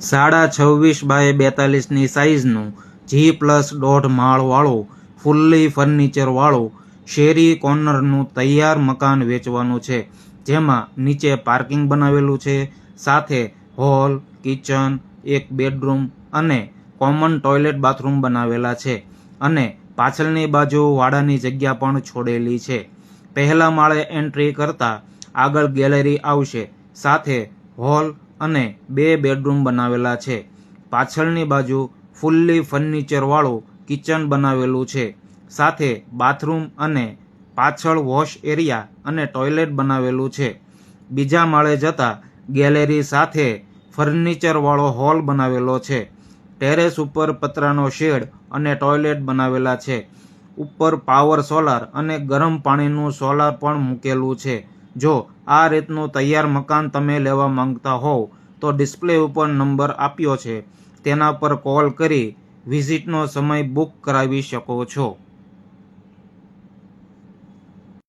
26x42ની સાઇઝનું G+1.5 માળવાળું fully ફર્નિચરવાળું શેરી કોર્નરનું તૈયાર મકાન વેચવાનું છે, જેમાં નીચે પાર્કિંગ બનાવેલું છે, સાથે હોલ, કિચન, એક બેડરૂમ અને કોમન ટોયલેટ બાથરૂમ બનાવેલા છે અને પાછળની બાજુ વાડાની જગ્યા પણ છોડેલી છે. પહેલા માળે એન્ટ્રી કરતા આગળ ગેલેરી આવશે, સાથે હોલ અને 2 બેડરૂમ બનાવેલા છે. પાછળની બાજુ ફુલ્લી ફર્નિચરવાળું કિચન બનાવેલું છે, સાથે બાથરૂમ અને પાછળ વોશ એરિયા અને ટોયલેટ બનાવેલું છે. બીજા માળે જતા ગેલેરી સાથે ફર્નિચરવાળો હોલ બનાવેલો છે. ટેરેસ ઉપર પતરાનો શેડ અને ટોયલેટ બનાવેલા છે. ઉપર પાવર સોલાર અને ગરમ પાણીનું સોલાર પણ મૂકેલું છે. જો આ રીતનું તૈયાર મકાન તમે લેવા માંગતા હોવ તો ડિસ્પ્લે ઉપર નંબર આપ્યો છે, તેના પર કોલ કરી વિઝિટનો સમય બુક કરાવી શકો છો.